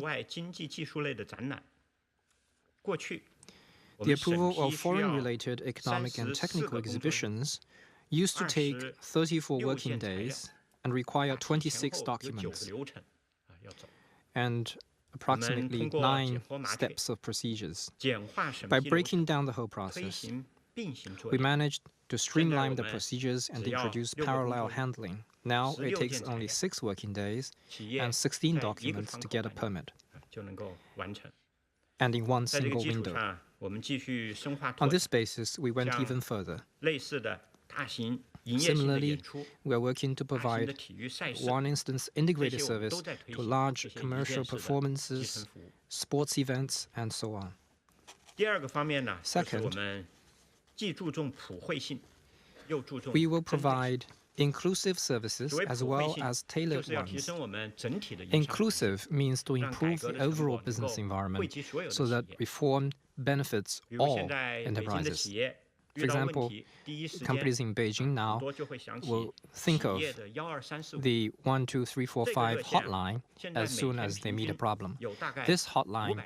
the approval of foreign-related economic and technical exhibitions used to take 34 working days and require 26 documents and approximately 9 steps of procedures. By breaking down the whole process, we managed to streamline the procedures and introduce parallel handling. Now it takes only 6 working days and 16 documents to get a permit, and in one single window. On this basis, we went even further. Similarly, we are working to provide one-instance integrated service to large commercial performances, sports events, and so on. Second, we will provide inclusive services as well as tailored ones. Inclusive means to improve the overall business environment so that reform benefits all enterprises. For example, companies in Beijing now will think of the 12345 hotline as soon as they meet a problem. This hotline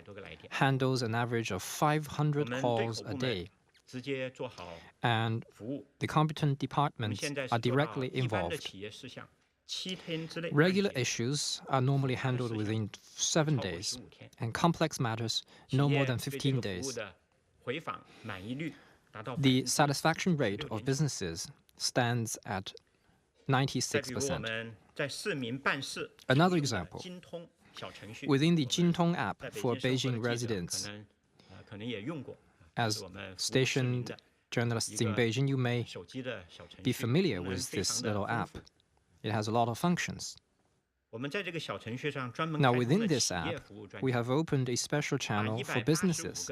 handles an average of 500 calls a day, and the competent departments are directly involved. Regular issues are normally handled within 7 days, and complex matters no more than 15 days. The satisfaction rate of businesses stands at 96%. Another example, within the Jintong app for Beijing residents, as stationed journalists in Beijing, you may be familiar with this little app. It has a lot of functions. Now, within this app, we have opened a special channel for businesses,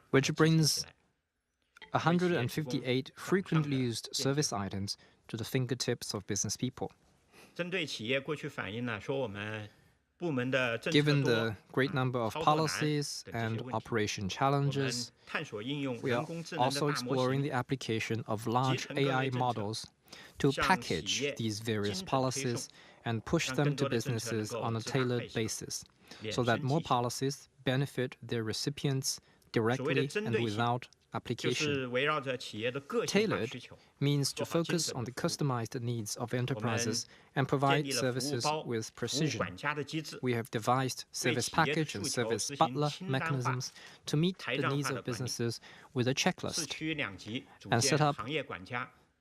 which brings 158 frequently used service items to the fingertips of business people. Given the great number of policies and operation challenges, we are also exploring the application of large AI models to package these various policies and push them to businesses on a tailored basis, so that more policies benefit their recipients directly and without application. Tailored means to focus on the customized needs of enterprises and provide services with precision. We have devised service package and service butler mechanisms to meet the needs of businesses with a checklist, and set up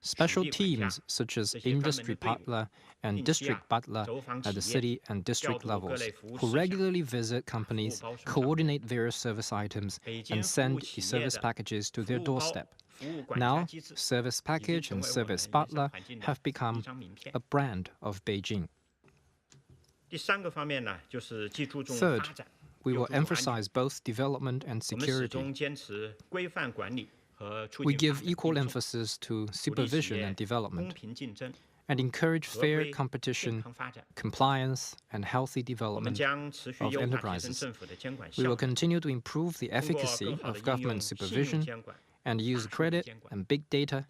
special teams such as industry butler and district butler at the city and district levels, who regularly visit companies, coordinate various service items, and send the service packages to their doorstep. Now, Service Package and Service Butler have become a brand of Beijing. Third, we will emphasize both development and security. We give equal emphasis to supervision and development, and encourage fair competition, compliance, and healthy development of enterprises. We will continue to improve the efficacy of government supervision and use credit and big data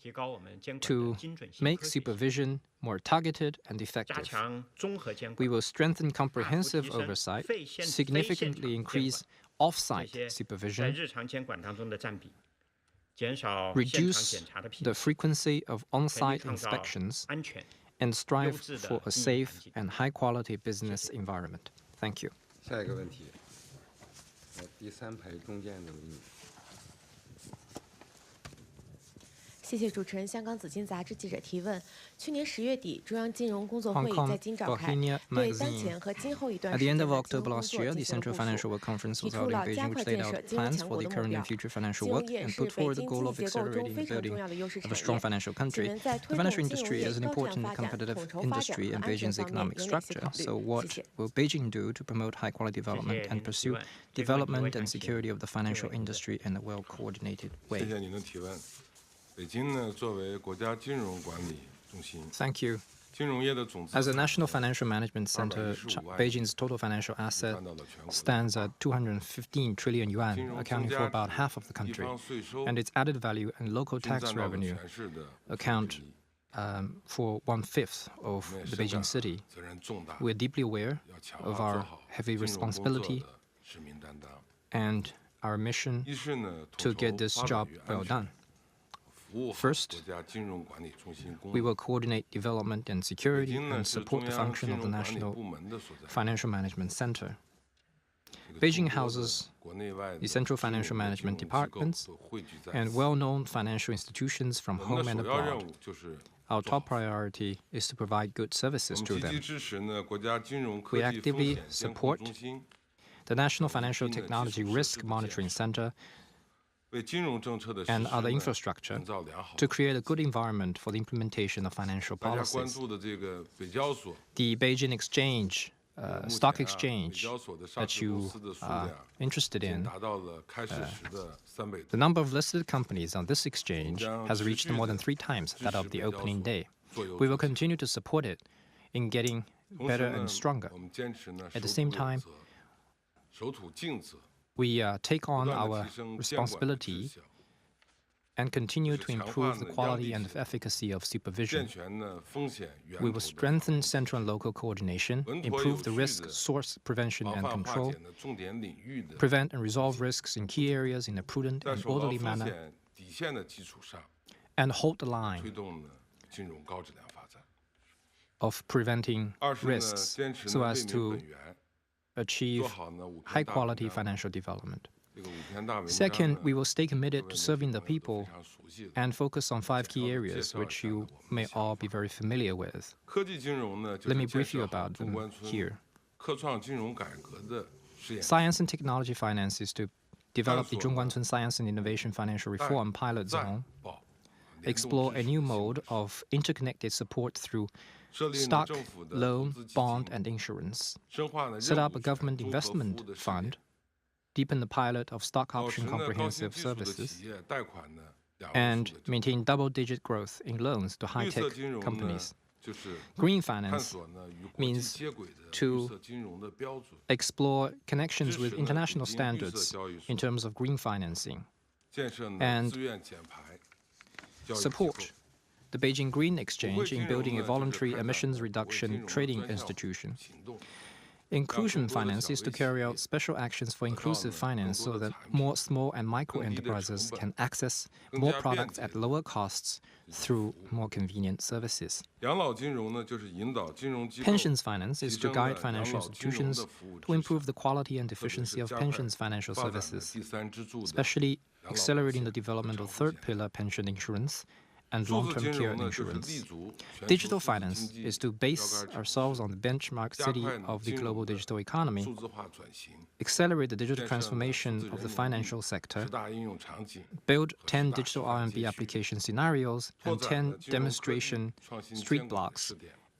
to make supervision more targeted and effective. We will strengthen comprehensive oversight, significantly increase off-site supervision, reduce the frequency of on-site inspections, and strive for a safe and high-quality business environment. Thank you. 下一个问题，第三排中间的美女。谢谢主持人。香港紫金杂志记者提问：去年10月底，中央金融工作会议在京召开，对当前和今后一段时间的金融工作进行部署，提出了加快建设金融强国的目标。金融业是北京经济结构中非常重要的优势产业。请问在推动金融业高质量发展、统筹发展和安全方面有哪些考虑？ So what will Beijing do to promote high-quality development and pursue development and security of the financial industry in a well-coordinated way? 谢谢您的提问。北京呢，作为国家金融管理中心， Thank you. 金融业的总资 As a 产 national financial management center, Beijing's total financial asset stands at 215 trillion yuan, accounting for about half of the country, and its added value and local tax revenue account for 1/5 of the Beijing city. We are deeply aware of our heavy responsibility and our mission to get this job well done. First, we will coordinate development and security and support the function of the National Financial Management Center. Beijing houses the central financial management departments and well-known financial institutions from home and abroad. Our top priority is to provide good services to them. We actively support the National Financial Technology Risk Monitoring Center and other infrastructure to create a good environment for the implementation of financial policies. The Beijing Exchange, stock exchange that you are interested in, the number of listed companies on this exchange has reached more than 3 times that of the opening day. We will continue to support it in getting better and stronger. At the same time, we take on our responsibility and continue to improve the quality and efficacy of supervision. We will strengthen central and local coordination, improve the risk source prevention and control, prevent and resolve risks in key areas in a prudent and orderly manner, and hold the line of preventing risks so as to achieve high-quality financial development. Second, we will stay committed to serving the people and focus on 5 key areas which you may all be very familiar with. Let me brief you about them here. Science and technology finance is to develop the Zhongguancun Science and Innovation Financial Reform Pilot Zone, explore a new mode of interconnected support through stock, loan, bond, and insurance, set up a government investment fund, deepen the pilot of stock option comprehensive services, and maintain double-digit growth in loans to high-tech companies. Green finance means to explore connections with international standards in terms of green financing and support the Beijing Green Exchange in building a voluntary emissions reduction trading institution. Inclusion finance is to carry out special actions for inclusive finance so that more small and micro enterprises can access more products at lower costs through more convenient services. Pensions finance is to guide financial institutions to improve the quality and efficiency of pensions financial services, especially accelerating the development of third pillar pension insurance and long-term care insurance. Digital finance is to base ourselves on the benchmark city of the global digital economy, accelerate the digital transformation of the financial sector, build 10 digital RMB application scenarios and 10 demonstration street blocks,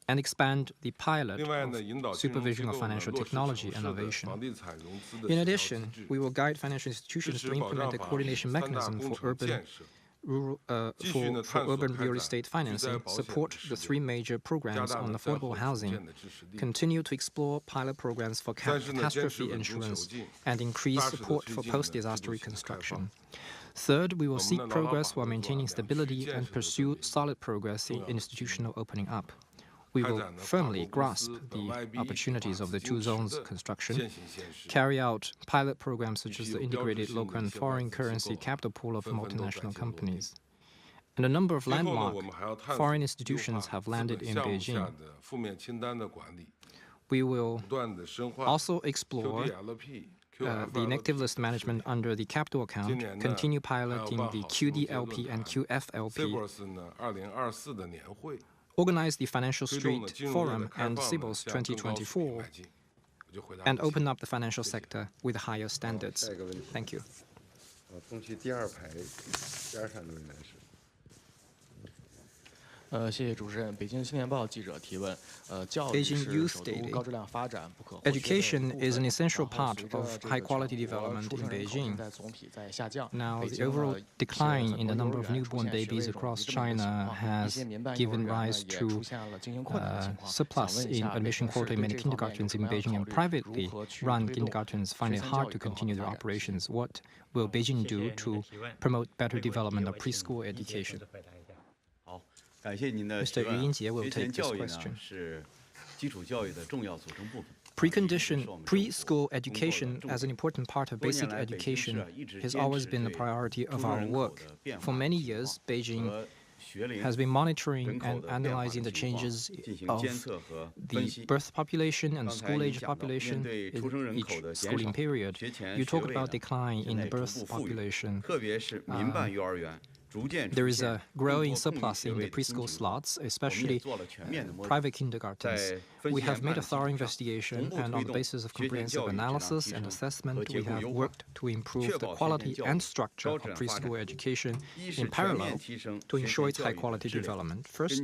and expand the pilot of supervision of financial technology innovation. In addition, we will guide financial institutions to implement a coordination mechanism for urban real estate financing, support the 3 major programs on affordable housing, continue to explore pilot programs for catastrophe insurance, and increase support for post-disaster reconstruction. Third, we will seek progress while maintaining stability and pursue solid progress in institutional opening up. We will firmly grasp the opportunities of the 2 zones construction, carry out pilot programs such as the integrated local and foreign currency capital pool of multinational companies. And a number of landmark foreign institutions have landed in Beijing. We will also explore the negative list management under the capital account, continue piloting the QDLP and QFLP, organize the Financial Street Forum and CBOS 2024, and open up the financial sector with higher standards. Thank you. Beijing Youth Daily. Education is an essential part of high-quality development in Beijing. Now, the overall decline in the number of newborn babies across China has given rise to surplus in admission quota in many kindergartens in Beijing, and privately run kindergartens find it hard to continue their operations. What will Beijing do to promote better development of preschool education? Mr. Yu Yinjie will take this question. Preschool education as an important part of basic education has always been a priority of our work. For many years, Beijing has been monitoring and analyzing the changes of the birth population and school-age population in each schooling period. You talk about decline in the birth population. There is a growing surplus in the preschool slots, especially private kindergartens. We have made a thorough investigation, and on the basis of comprehensive analysis and assessment, we have worked to improve the quality and structure of preschool education in parallel to ensure its high-quality development. First,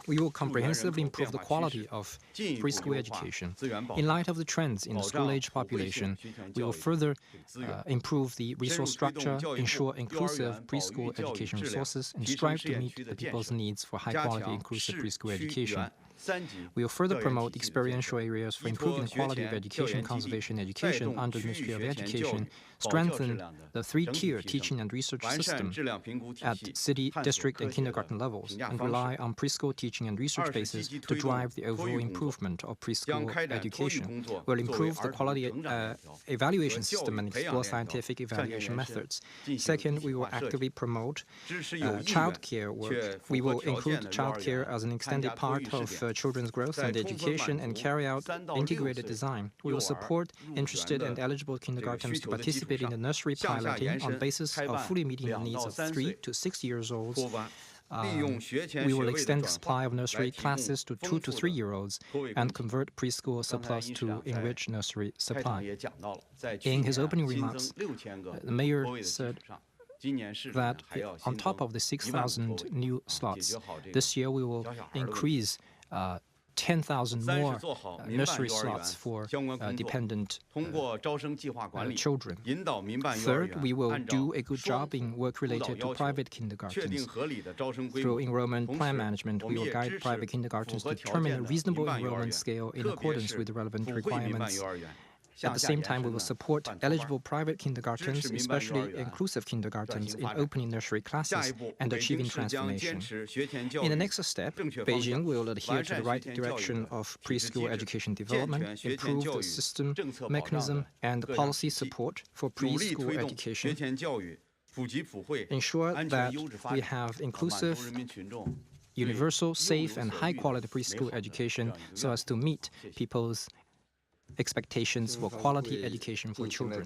we will comprehensively improve the quality of preschool education. In light of the trends in the school-age population, we will further improve the resource structure, ensure inclusive preschool education resources, and strive to meet the people's needs for high-quality inclusive preschool education. We will further promote experiential areas for improving the quality of education, conservation education under the Ministry of Education, strengthen the 3-tier teaching and research system at city, district, and kindergarten levels, and rely on preschool teaching and research bases to drive the overall improvement of preschool education. We'll improve the quality evaluation system and explore scientific evaluation methods. Second, we will actively promote childcare work. We will include childcare as an extended part of children's growth and education and carry out integrated design. We will support interested and eligible kindergartens to participate in the nursery piloting on the basis of fully meeting the needs of 3 to 6 years olds. We will extend the supply of nursery classes to 2 to 3-year-olds and convert preschool surplus to enrich nursery supply. In his opening remarks, the mayor said that on top of the 6,000 new slots, this year we will increase 10,000 more nursery slots for dependent children. Third, we will do a good job in work related to private kindergartens. Through enrollment plan management, we will guide private kindergartens to determine a reasonable enrollment scale in accordance with the relevant requirements. At the same time, we will support eligible private kindergartens, especially inclusive kindergartens, in opening nursery classes and achieving transformation. In the next step, Beijing will adhere to the right direction of preschool education development, improve the system, mechanism, and policy support for preschool education, ensure that we have inclusive, universal, safe, and high-quality preschool education so as to meet people's expectations for quality education for children.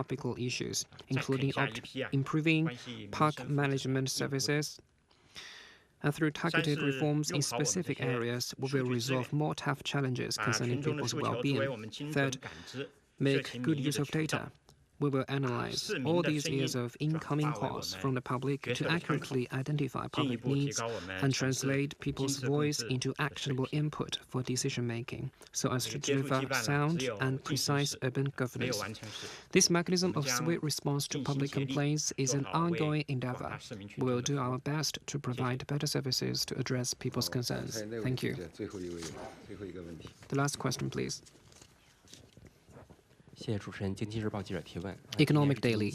topical issues, including improving park management services, And through targeted reforms in specific areas, we will resolve more tough challenges concerning people's well-being. Third, make good use of data. We will analyze all these years of incoming calls from the public to accurately identify public needs and translate people's voice into actionable input for decision-making, so as to deliver sound and precise urban governance. This mechanism of swift response to public complaints is an ongoing endeavor. We will do our best to provide better services to address people's concerns. Thank you. The last question, please. Economic Daily.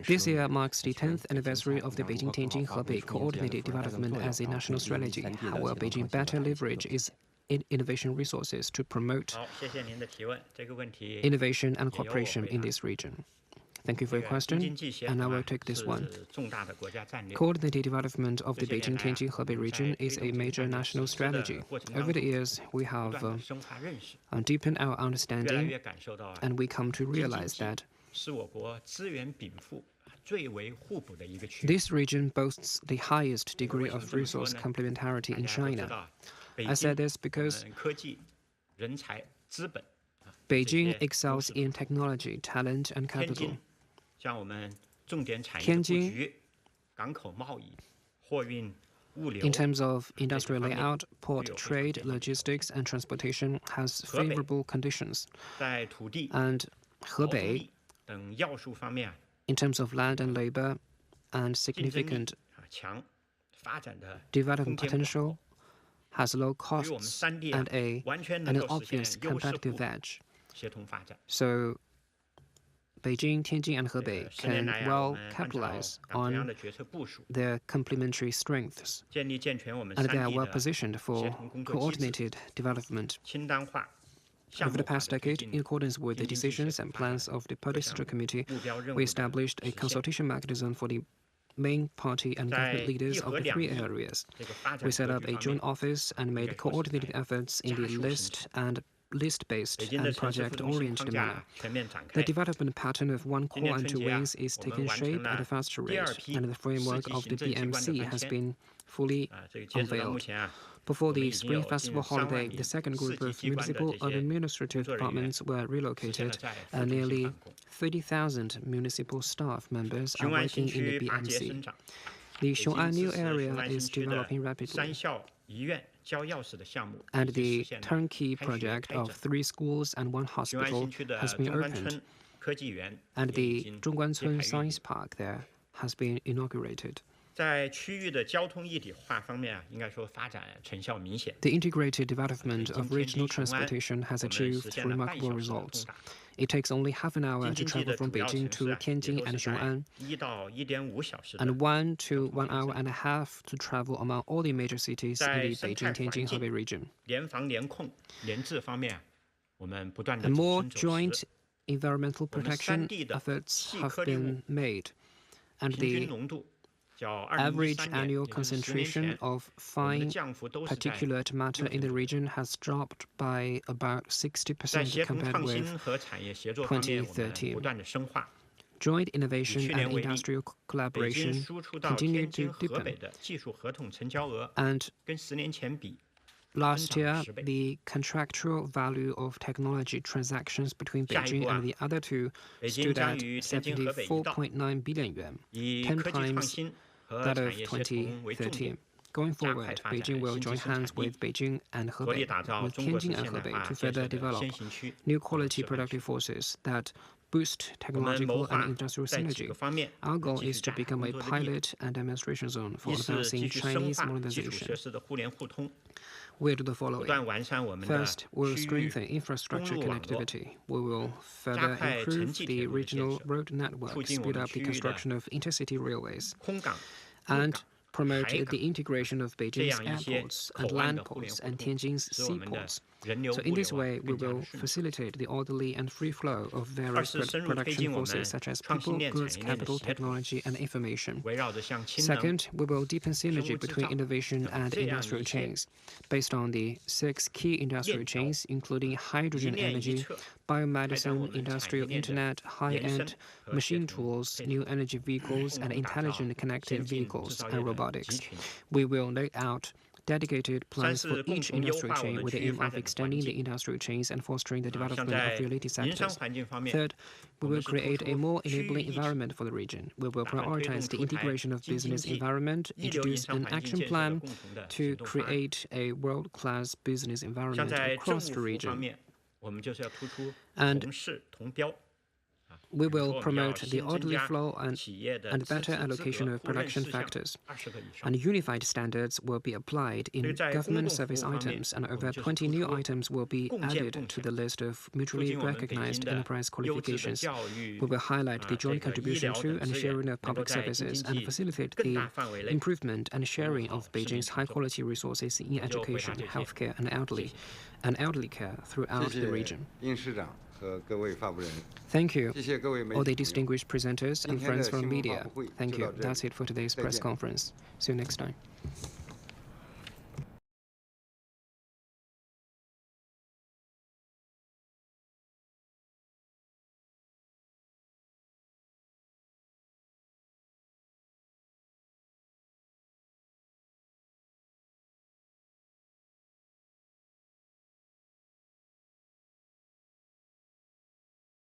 This year marks the 10th anniversary of the Beijing-Tianjin-Hebei Coordinated Development as a national strategy. How will Beijing better leverage its innovation resources to promote innovation and cooperation in this region? Thank you for your question, and I will take this one. Coordinated development of the Beijing-Tianjin-Hebei region is a major national strategy. Over the years, we have deepened our understanding, and we come to realize that this region boasts the highest degree of resource complementarity in China. I said this because Beijing excels in technology, talent, and capital. Tianjin, in terms of industrial layout, port trade, logistics, and transportation, has favorable conditions. And Hebei, in terms of land and labor and significant development potential, has low costs and an obvious competitive edge. So Beijing, Tianjin, and Hebei can well capitalize on their complementary strengths, and they are well positioned for coordinated development. Over the past decade, in accordance with the decisions and plans of the Party Committee, we established a consultation mechanism for the main party and government leaders of the three areas. We set up a joint office and made coordinated efforts in the list-based and project-oriented manner. The development pattern of one core and two wings is taking shape at a faster rate, and the framework of the BMC has been fully unveiled. Before the Spring Festival holiday, the second group of municipal administrative departments were relocated, and nearly 30,000 municipal staff members are working in the BMC. The Xiong'an new area is developing rapidly, and the turnkey project of 3 schools and 1 hospital has been opened, and the Zhongguancun Science Park there has been inaugurated. The integrated development of regional transportation has achieved remarkable results. It takes only half an hour to travel from Beijing to Tianjin and Xiong'an, and 1 to 1 hour and a half to travel among all the major cities in the Beijing-Tianjin-Hebei region. And more joint environmental protection efforts have been made, and the average annual concentration of fine particulate matter in the region has dropped by about 60% compared with 2013. Joint innovation and industrial collaboration continue to deepen. And last year, the contractual value of technology transactions between Beijing and the other two stood at 74.9 billion yuan, 10 times that of 2013. Going forward, Beijing will join hands with Beijing and Hebei, with Tianjin and Hebei, to further develop new quality productive forces that boost technological and industrial synergy. Our goal is to become a pilot and demonstration zone for advancing Chinese modernization. We'll do the following. First, we'll strengthen infrastructure connectivity. We will further improve the regional road network, speed up the construction of intercity railways, and promote the integration of Beijing's airports and land ports and Tianjin's seaports. So in this way, we will facilitate the orderly and free flow of various production forces such as people, goods, capital, technology, and information. Second, we will deepen synergy between innovation and industrial chains, based on the 6 key industrial chains, including hydrogen energy, biomedicine, industrial internet, high-end machine tools, new energy vehicles, and intelligent connected vehicles, and robotics. robotics. We will lay out dedicated plans for each industry chain with the aim of extending the industry chains and fostering the development of related sectors. Third, we will create a more enabling environment for the region. We will prioritize the integration of business environment, introduce an action plan to create a world-class business environment across the region. And we will promote the orderly flow and better allocation of production factors. And unified standards will be applied in government service items, and over 20 new items will be added to the list of mutually recognized enterprise qualifications. We will highlight the joint contribution to and sharing of public services and facilitate the improvement and sharing of Beijing's high-quality resources in education, healthcare, and elderly care throughout the region. Thank you, all the distinguished presenters and friends from media. Thank you. That's it for today's press conference. See you next time.